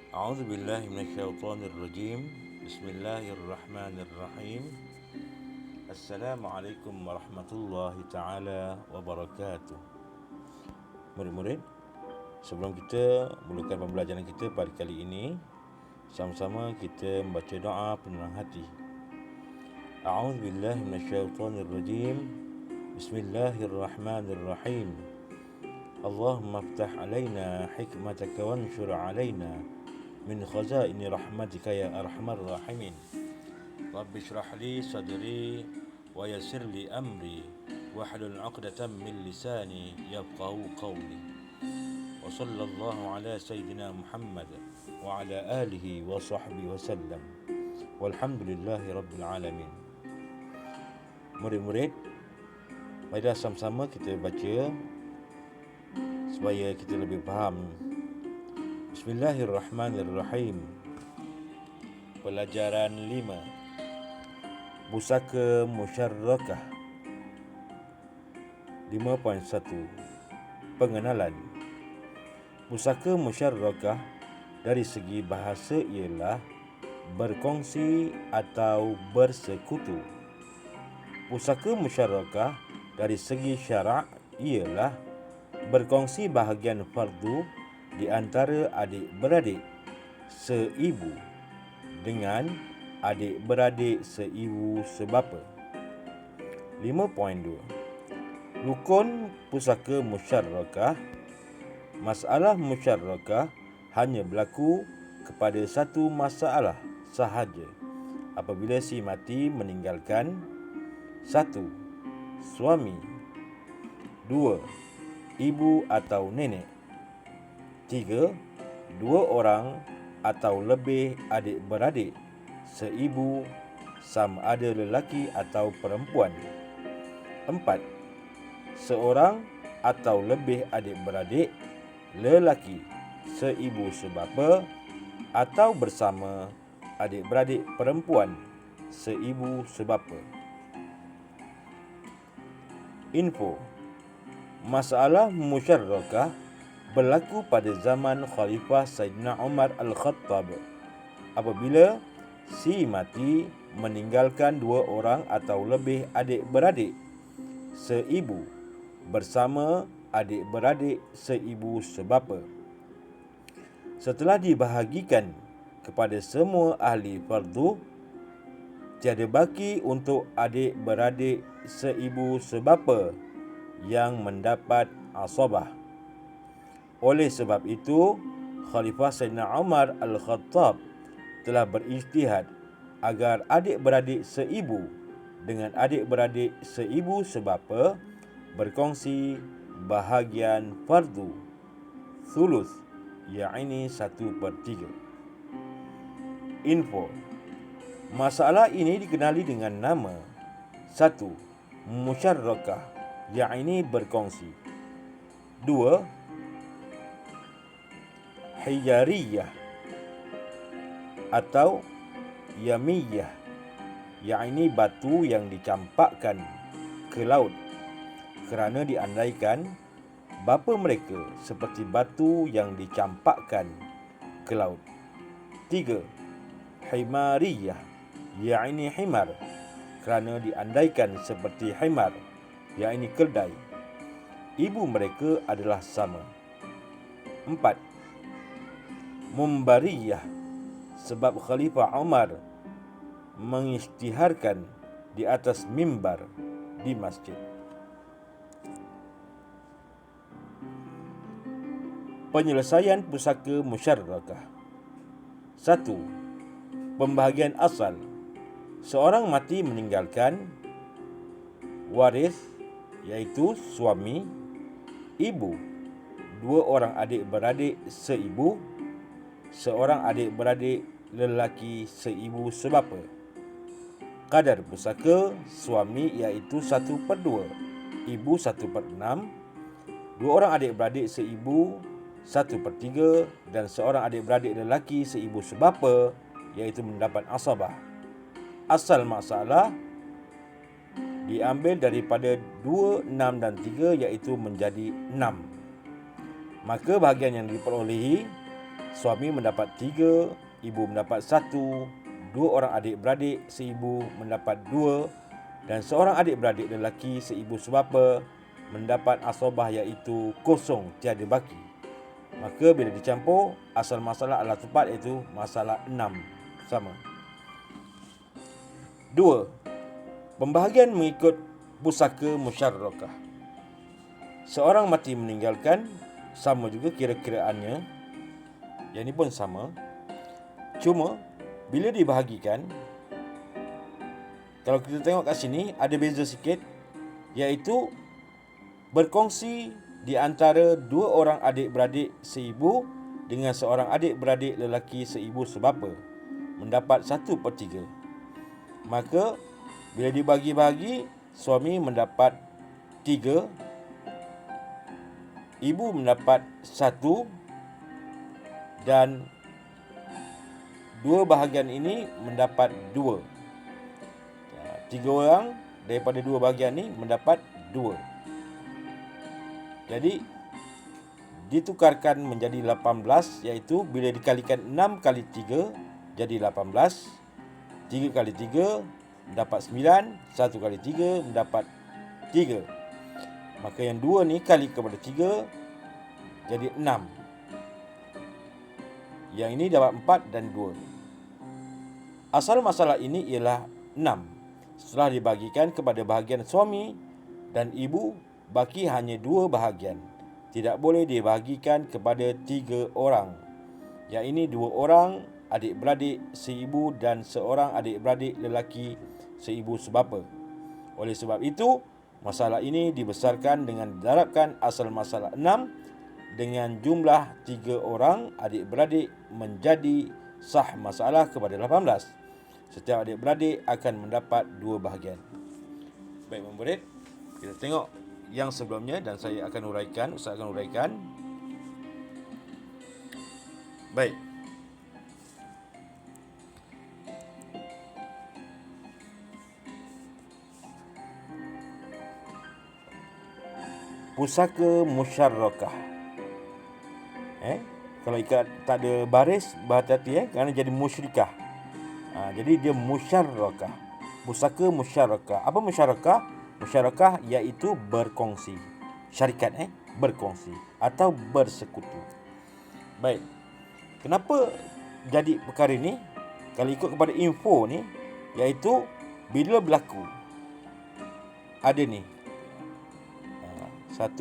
أعوذ بالله من الشيطان الرجيم. بسم الله الرحمن الرحيم. السلام عليكم ورحمة الله تعالى وبركاته. Murid-murid, sebelum kita mulakan pembelajaran kita pada kali ini, sama-sama kita membaca doa penenang hati. A'udzu billahi minasyaitonir rajim. Bismillahirrahmanirrahim. Allahumma iftah alaina hikmataka wanshur alaina min khazaini rahmatika ya arhamar rahimin. Rabbi shrah li sadri wa yassir li amri wahlul 'uqdatam min lisani yafqahu qawli. Wa sallallahu ala sayyidina Muhammad wa ala alihi wa sahbihi wa sallam. Walhamdulillahi rabbil alamin. Murid-murid, marilah sama-sama kita baca supaya kita lebih faham. Bismillahirrahmanirrahim. Pelajaran 5. Pusaka Musyarrakah. 5.1. Pengenalan. Pusaka musyarrakah dari segi bahasa ialah berkongsi atau bersekutu. Pusaka musyarrakah dari segi syarak ialah berkongsi bahagian fardu di antara adik-beradik seibu dengan adik-beradik seibu sebapa. 5.2. Rukun pusaka musyarrakah. Masalah musyarrakah hanya berlaku kepada satu masalah sahaja apabila si mati meninggalkan: 1. Suami. 2. Ibu atau nenek. 3. 2 orang atau lebih adik-beradik seibu sama ada lelaki atau perempuan. 4. Seorang atau lebih adik-beradik lelaki seibu sebapa atau bersama adik-beradik perempuan seibu sebapa. Info. Masalah musyarrakah berlaku pada zaman Khalifah Sayyidina Umar Al-Khattab apabila si mati meninggalkan 2 orang atau lebih adik-beradik seibu bersama adik-beradik seibu sebapa. Setelah dibahagikan kepada semua ahli fardu, tiada baki untuk adik-beradik seibu sebapa yang mendapat asabah. Oleh sebab itu, Khalifah Sayyidina Umar Al-Khattab telah berijtihad agar adik-beradik seibu dengan adik-beradik seibu sebapa berkongsi bahagian fardu thuluth, yakni 1/3. Info. Masalah ini dikenali dengan nama: 1. Musyarrakah, yakni berkongsi. 2. Hijariyah atau yamiyah, yakni batu yang dicampakkan ke laut kerana diandaikan bapa mereka seperti batu yang dicampakkan ke laut. 3. Himariyah, yakni himar, kerana diandaikan seperti himar, yakni keldai. Ibu mereka adalah sama. 4. Mumbariyah, sebab Khalifah Umar mengisytiharkan di atas mimbar di masjid. Penyelesaian pusaka musyarrakah. 1. Pembahagian asal. Seorang mati meninggalkan waris, iaitu suami, ibu, 2 orang adik-beradik seibu, seorang adik-beradik lelaki seibu sebapa. Kadar pusaka suami iaitu 1/2, ibu 1/6, 2 orang adik-beradik seibu 1/3 dan seorang adik-beradik lelaki seibu sebapa iaitu mendapat asabah. Asal masalah diambil daripada 2, 6 dan 3 iaitu menjadi 6. Maka bahagian yang diperolehi suami mendapat 3, ibu mendapat 1, 2 orang adik-beradik seibu mendapat 2, dan seorang adik-beradik lelaki seibu sebapa mendapat asobah iaitu kosong, tiada baki. Maka bila dicampur, asal masalah adalah tepat, iaitu masalah 6 sama. 2. Pembahagian mengikut pusaka musyarrakah. Seorang mati meninggalkan, sama juga kira-kiraannya, yang ini pun sama. Cuma bila dibahagikan, kalau kita tengok kat sini ada beza sikit, iaitu berkongsi di antara 2 orang adik-beradik seibu dengan seorang adik-beradik lelaki seibu sebapa mendapat 1/3. Maka bila dibagi-bagi, suami mendapat 3, ibu mendapat 1, dan 2 bahagian ini mendapat 2. 3 orang daripada 2 bahagian ini mendapat 2. Jadi ditukarkan menjadi 18, iaitu bila dikalikan 6 kali 3 jadi 18. 3 kali 3 mendapat 9, 1 kali 3 mendapat 3. Maka yang 2 ni kali kepada 3 jadi 6. Yang ini dapat 4 dan 2. Asal masalah ini ialah 6. Setelah dibagikan kepada bahagian suami dan ibu, baki hanya 2 bahagian. Tidak boleh dibahagikan kepada 3 orang. Yang ini 2 orang adik-beradik seibu dan seorang adik-beradik lelaki seibu sebapa. Oleh sebab itu, masalah ini dibesarkan dengan didarabkan asal masalah 6 dengan jumlah 3 orang adik-beradik menjadi sah masalah kepada 18. Setiap adik-beradik akan mendapat 2 bahagian. Baik murid, kita tengok yang sebelumnya dan saya akan uraikan, Ustaz akan uraikan. Baik. Pusaka musyarrakah. Kalau ikat tak ada baris, berhati-hati kerana jadi musyrikah. Jadi dia musyarrakah. Pusaka musyarrakah. Apa musyarrakah? Musyarrakah iaitu berkongsi. Syarikat berkongsi atau bersekutu. Baik. Kenapa jadi perkara ini? Kalau ikut kepada info ni, iaitu bila berlaku ada ni 1,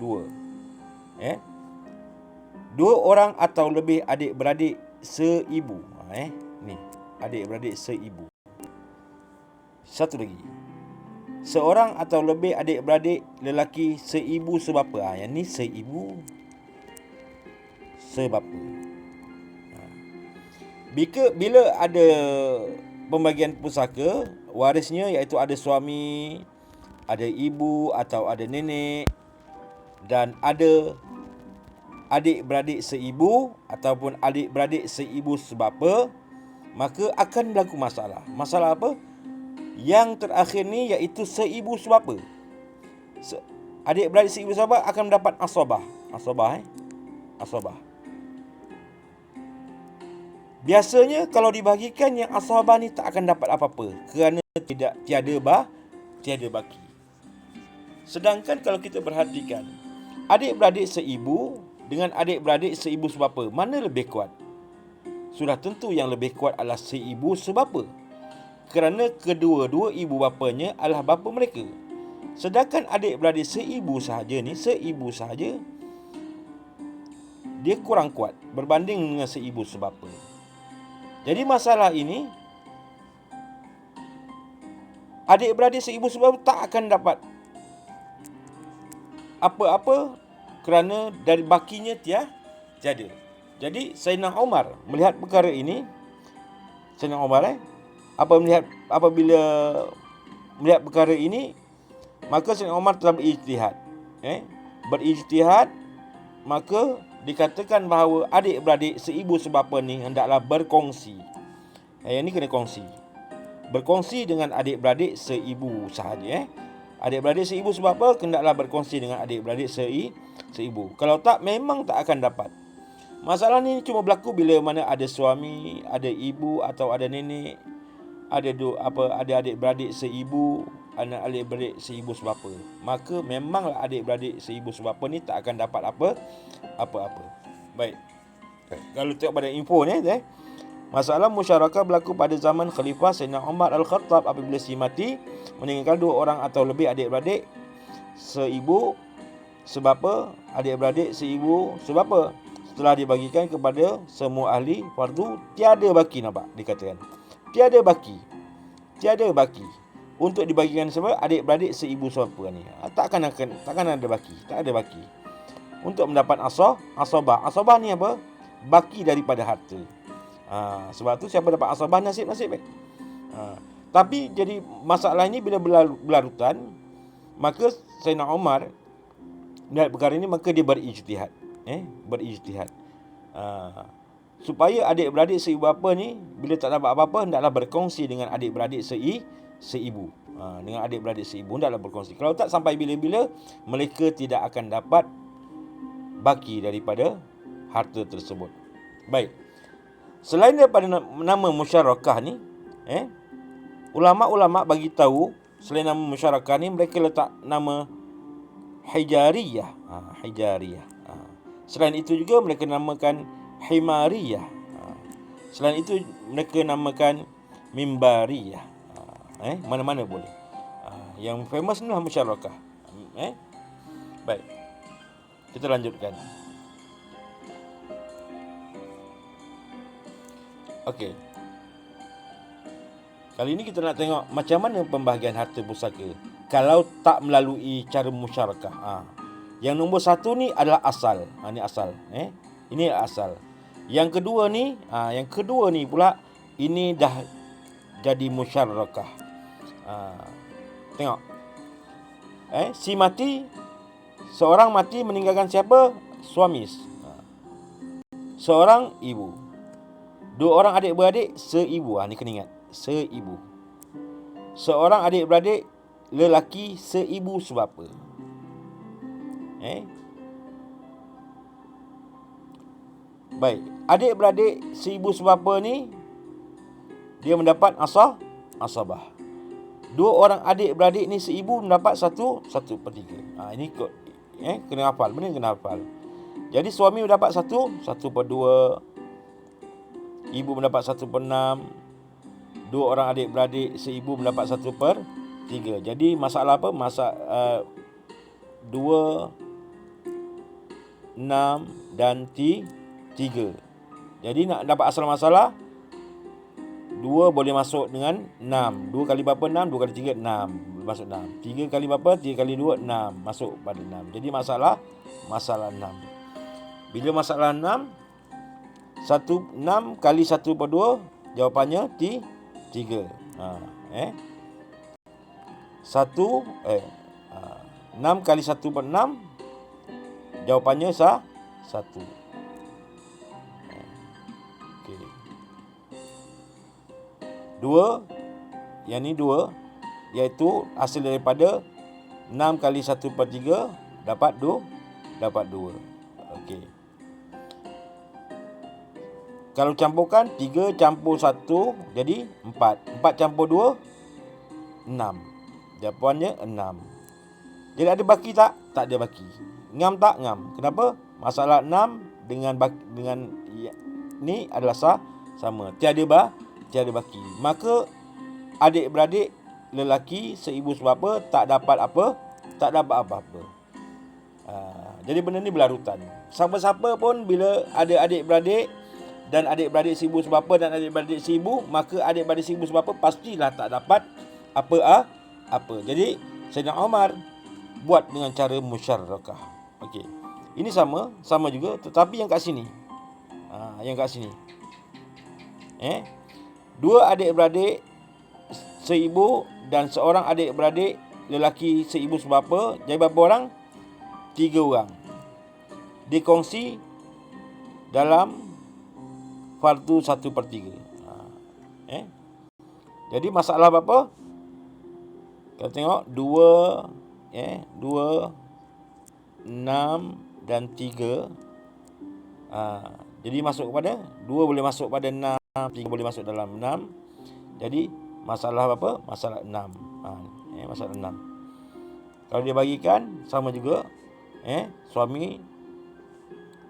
2 2 orang atau lebih adik-beradik seibu. Ni adik-beradik seibu. Satu lagi, seorang atau lebih adik-beradik lelaki seibu sebapa. Yang ni seibu sebapa. Bila ada pembagian pusaka, warisnya iaitu ada suami, ada ibu atau ada nenek, dan ada adik-beradik seibu ataupun adik-beradik seibu sebapa, maka akan berlaku masalah. Masalah apa? Yang terakhir ni iaitu seibu sebapa. Adik-beradik seibu sebapa akan mendapat asobah. Asobah. Biasanya kalau dibagikan, yang asobah ni tak akan dapat apa-apa kerana tiada baki. Sedangkan kalau kita perhatikan, adik-beradik seibu dengan adik-beradik seibu sebapa, mana lebih kuat? Sudah tentu yang lebih kuat adalah seibu sebapa, kerana kedua-dua ibu bapanya adalah bapa mereka. Sedangkan adik-beradik seibu sahaja, dia kurang kuat berbanding dengan seibu sebapa. Jadi masalah ini, adik-beradik seibu sebapa tak akan dapat apa-apa kerana dari bakinya tiada. Jadi Sayyidina Umar melihat perkara ini, apabila melihat perkara ini, maka Sayyidina Umar telah berijtihad. Maka dikatakan bahawa adik-beradik seibu sebapa ni hendaklah berkongsi. Yang ni kena kongsi. Berkongsi dengan adik-beradik seibu sahaja. Adik-beradik seibu sebapa hendaklah berkongsi dengan adik-beradik seibu. Kalau tak, memang tak akan dapat. Masalah ni cuma berlaku bila mana ada suami, ada ibu atau ada nenek, ada ada adik-beradik seibu, anak adik-beradik seibu sebapa. Maka memanglah adik-beradik seibu sebapa ni tak akan dapat apa-apa. Baik. Kalau tengok pada info ni, masalah musyarakah berlaku pada zaman Khalifah Sayyidina Umar Al-Khattab apabila si mati meninggalkan 2 orang atau lebih adik-beradik seibu sebapa, adik-beradik seibu sebapa. Setelah dibagikan kepada semua ahli fardu, tiada baki. Nampak dikatakan tiada baki untuk dibagikan sebab adik-beradik seibu sebapa ni. Takkan ada baki, tak ada baki untuk mendapat asabah. Asabah ni apa? Baki daripada harta. Sebab tu siapa dapat asabah nasib baik. Tapi jadi masalah ini bila berlarutan, maka Sayyidina Umar melihat perkara ini, maka dia berijtihad. Supaya adik-beradik seibu bapa ni bila tak dapat apa-apa, hendaklah berkongsi dengan adik-beradik seibu. Dengan adik-beradik seibu hendaklah berkongsi. Kalau tak, sampai bila-bila mereka tidak akan dapat baki daripada harta tersebut. Baik. Selain daripada nama musyarakah ni, ulama-ulama bagi tahu selain nama musyarakah ni, mereka letak nama hijariyah. Selain itu juga mereka namakan himariyah. Selain itu mereka namakan mimbariyah. Mana-mana boleh. Yang famous ni lah musyarakah. Baik. Kita lanjutkan. Okey. Kali ini kita nak tengok macam mana pembahagian harta pusaka kalau tak melalui cara musyarakah. Yang nombor 1 ni adalah asal. Ini asal. Ini asal. Yang kedua ni pula ini dah jadi musyarakah. Tengok. Seorang mati meninggalkan siapa? Suami. Seorang ibu. 2 orang adik-beradik seibu. Ni kena ingat. Seibu. Seorang adik-beradik lelaki seibu sebapa. Baik. Adik-beradik seibu sebapa ni dia mendapat asabah. 2 orang adik-beradik ni seibu mendapat 1/3. Ini kod. Kena hafal. Benda kena hafal. Jadi suami mendapat 1/2. Ibu mendapat 1/6. 2 orang adik-beradik seibu mendapat 1/3. Jadi masalah apa? 2, 6 dan 3. Jadi nak dapat asal masalah, 2 boleh masuk dengan 6. 2 kali berapa 6? 2 kali 3 6. Masuk 6. 3 kali berapa? 3 kali 2 6. Masuk pada 6. Jadi masalah 6. Bila masalah 6, 6 kali 1/2, jawapannya 3. 6 kali 1/6, jawapannya 1. Okey. 2, yang ni 2, iaitu hasil daripada 6 kali 1/3 dapat 2. Okey. Kalau campurkan 3 campur 1 jadi 4. 4 campur 2 6. Jawapannya 6. Jadi ada baki tak? Tak ada baki. Ngam tak? Ngam. Kenapa? Masalah 6 dengan ni adalah sama. Tiada baki. Maka adik-beradik lelaki seibu sebapa tak dapat apa-apa. Jadi benda ni berlarutan. Siapa-siapa pun bila ada adik-beradik dan adik-beradik seibu sebapa dan adik-beradik seibu, maka adik-beradik seibu sebapa pastilah tak dapat apa. Jadi Sayyidina Umar buat dengan cara musyarakah. Okey. Ini sama juga, tetapi yang kat sini. Dua adik-beradik seibu dan seorang adik-beradik lelaki seibu sebapa. Jadi berapa orang? 3 orang. Dikongsi dalam fardu 1/3. Jadi masalah berapa? Kita tengok 2, 6 dan 3. Jadi masuk kepada 2 boleh masuk pada 6, 3 boleh masuk dalam 6. Jadi masalah apa? Masalah 6. Masalah 6. Kalau dia bagikan sama juga. Suami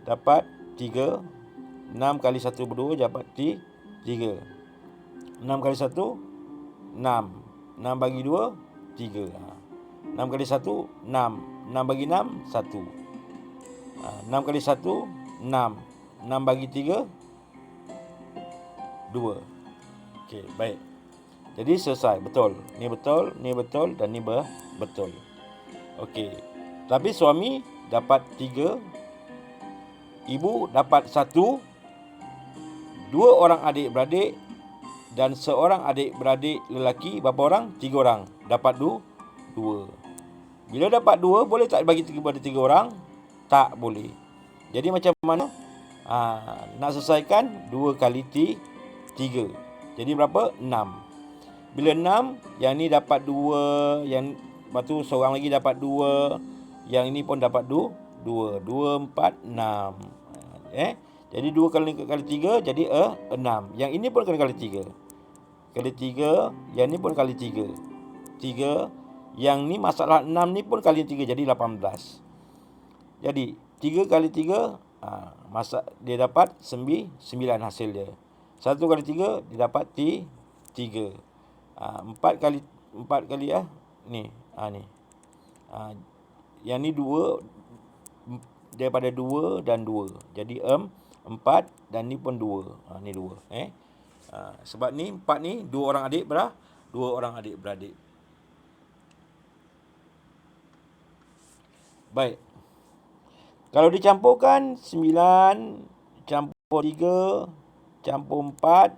dapat 3. 6 kali 1 berdua dapat 3. 6 kali 1 6. 6 bagi 2 3. 6 kali 1 6. 6 bagi 6 1. 6 kali 1 6. 6 bagi 3 2. Okey, baik. Jadi selesai, betul. Ni betul, ni betul dan ni betul. Okey. Tapi suami dapat 3, ibu dapat 1, 2 orang adik-beradik dan seorang adik-beradik lelaki, berapa orang? 3 orang. Dapat 2. Bila dapat 2, boleh tak bagi kepada 3 orang? Tak boleh. Jadi macam mana? Nak selesaikan 2 kali 3. Jadi berapa? 6. Bila 6, yang ni dapat 2, yang lepas tu seorang lagi dapat 2, yang ini pun dapat 2. 2, 4, 6. Jadi 2 kali 3 jadi 6. Yang ini pun kali 3. Kali 3, yang ni pun kali 3. 3, yang ni masalah 6 ni pun kali 3 jadi 18. Jadi 3 kali 3 dia dapat 9 hasil dia. 1 kali 3 dia dapat 3. 4 kali ni. Yang ni 2 daripada 2 dan 2. Jadi 4 dan ni pun 2. Ni 2. Sebab ni 4 ni 2 orang adik-beradik. Baik. Kalau dicampurkan 9 campur 3 campur 4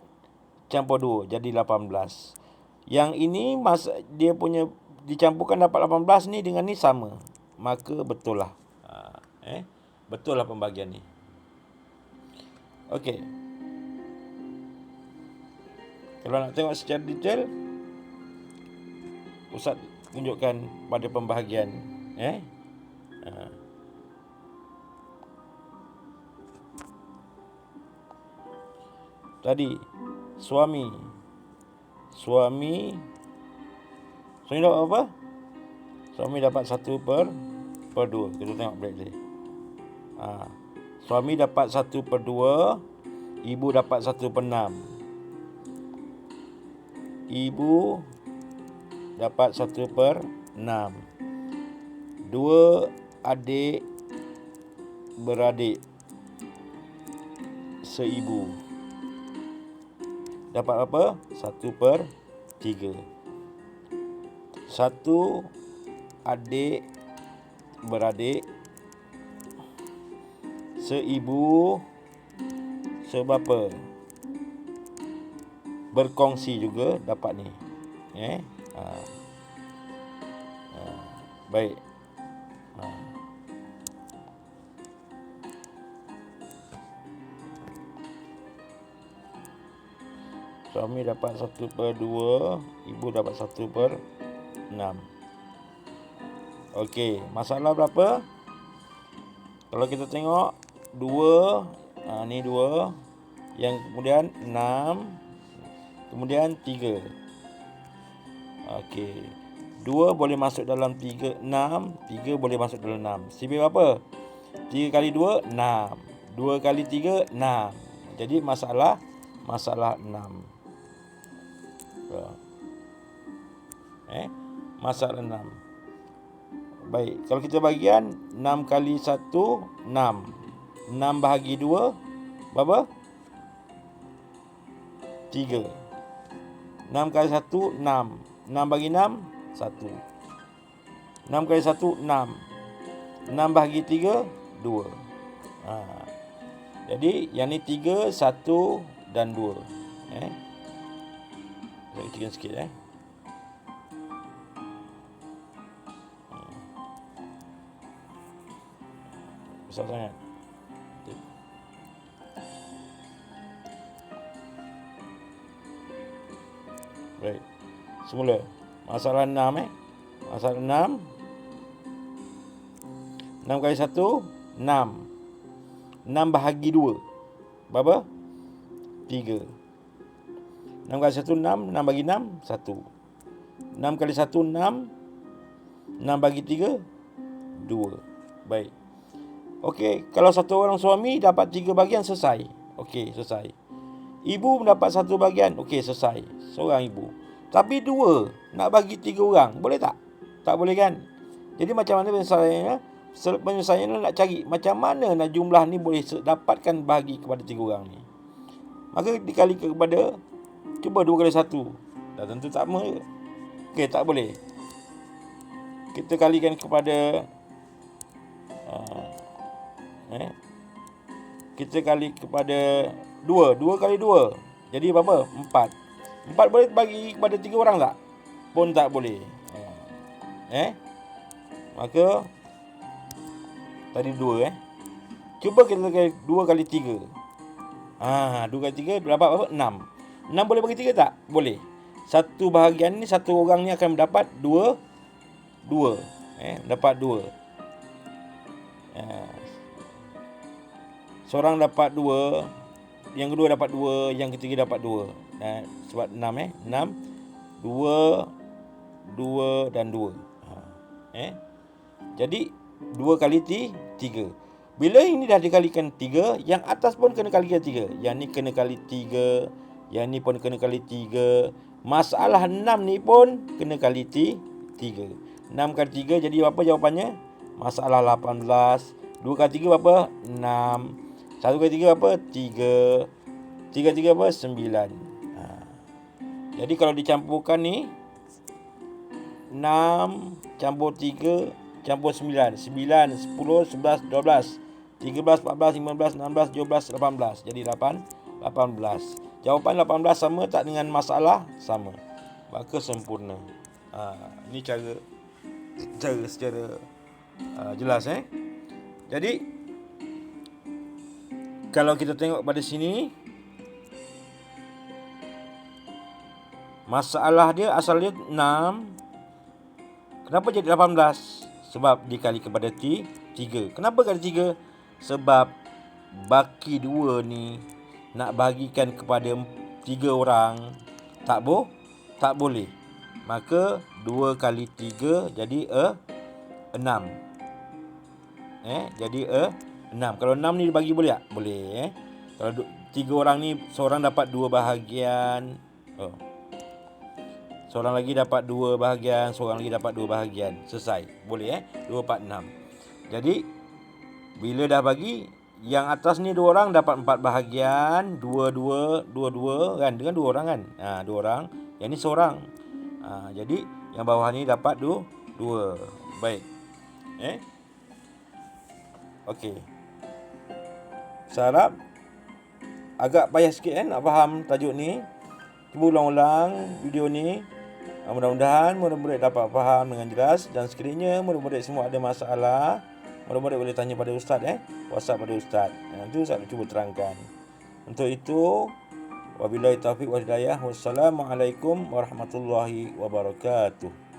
campur 2 jadi 18. Yang ini dia punya dicampurkan dapat 18 ni dengan ni sama. Maka betul lah. Betul lah pembagian ni. Okey. Kalau nak tengok secara detail, Ustaz tunjukkan pada pembahagian. Tadi suami dapat apa? Suami dapat 1/2. Kita tengok balik tadi. Suami dapat 1/2, ibu dapat 1/6. Ibu dapat 1/6. 2 adik beradik seibu dapat apa? 1/3. 1 adik beradik seibu seberapa? Berkongsi juga dapat ni. Baik. Suami dapat 1/2, ibu dapat 1/6. Okey, masalah berapa? Kalau kita tengok 2, ni 2, yang kemudian 6, kemudian 3. Okey. 2 boleh masuk dalam 3, 6, 3 boleh masuk dalam 6. CB berapa? 3 kali 2 6. 2 kali 3 6. Jadi masalah 6. Masalah 6. Baik, kalau kita bagian 6 kali 1 6. 6 bahagi 2 berapa? 3. 6 kali 1 6. 6 bagi 6 1. 6 kali 1 6. 6 bahagi 3 2. Jadi yang ni 3, 1 dan 2. Saya kecilkan sikit besar sangat. Baik. Semula. Masalah 6 Masalah 6. 6 kali 1 6. 6 bahagi 2. Berapa? 3. 6 kali 1, 6. 6 bagi 6, 1. 6 kali 1, 6. 6 bagi 3, 2. Baik. Okey, kalau satu orang suami dapat 3 bahagian, selesai. Okey, selesai. Ibu mendapat 1 bahagian. Okey, selesai. Seorang ibu. Tapi 2 nak bagi 3 orang, boleh tak? Tak boleh kan? Jadi macam mana penyelesaiannya? Penyelesaiannya nak cari macam mana nak jumlah ni boleh dapatkan bahagi kepada 3 orang ni. Maka dikali kepada, cuba 2 kali 1. Dah tentu tak sama je. Okey, tak boleh. Kita kalikan kepada kita kali kepada 2. 2 kali 2. Jadi berapa? 4. 4 boleh bagi kepada 3 orang tak? Pun tak boleh. Maka tadi 2 Cuba kita kali 2 kali 3. 2 kali 3 dapat berapa? 6. 6 boleh bagi 3 tak? Boleh. Satu bahagian ni, satu orang ni akan mendapat 2. Dapat 2. Seorang dapat 2, yang kedua dapat 2, yang ketiga dapat 2. Sebab 6 6, 2, 2 dan 2. Jadi 2 kali 3. Bila ini dah dikalikan 3, yang atas pun kena kalikan 3. Yang ni kena kali 3, yang ni pun kena kali 3. Masalah 6 ni pun kena kali 3. 6 kali 3 jadi apa jawapannya? Masalah 18. 2 kali 3 berapa? 6. 1 kali 3 berapa? 3. 3 3 berapa? 9. Jadi kalau dicampurkan ni, 6 campur 3 campur 9. 9, 10, 11, 12, 13, 14, 15, 16, 17, 18. Jadi 18. Jawapan 18 sama tak dengan masalah? Sama. Maka sempurna. Ini cara secara jelas. Jadi kalau kita tengok pada sini, masalah dia asal dia 6. Kenapa jadi 18? Sebab dikali kepada 3. Kenapa kali 3? Sebab baki 2 ni nak bagikan kepada 3 orang tak boleh. Maka 2 kali 3 jadi 6. Jadi 6. Kalau 6 ni dibagi boleh tak? Boleh. Kalau 3 orang ni, seorang dapat 2 bahagian. Seorang lagi dapat 2 bahagian, seorang lagi dapat 2 bahagian. Selesai. Boleh 2, 4, 6. Jadi bila dah bagi, yang atas ni 2 orang dapat 4 bahagian, 2 kan, dengan 2 orang kan. 2 orang. Yang ni seorang. Jadi yang bawah ni dapat 2. Baik. Okey. Saya harap agak payah sikit nak faham tajuk ni. Cuba ulang-ulang video ni. Mudah-mudahan murid-murid dapat faham dengan jelas. Dan sekiranya murid-murid semua ada masalah, murid-murid boleh tanya pada ustaz. WhatsApp pada ustaz. Nanti ustaz cuba terangkan. Untuk itu, wabillahi taufiq wal hidayah. Wassalamualaikum warahmatullahi wabarakatuh.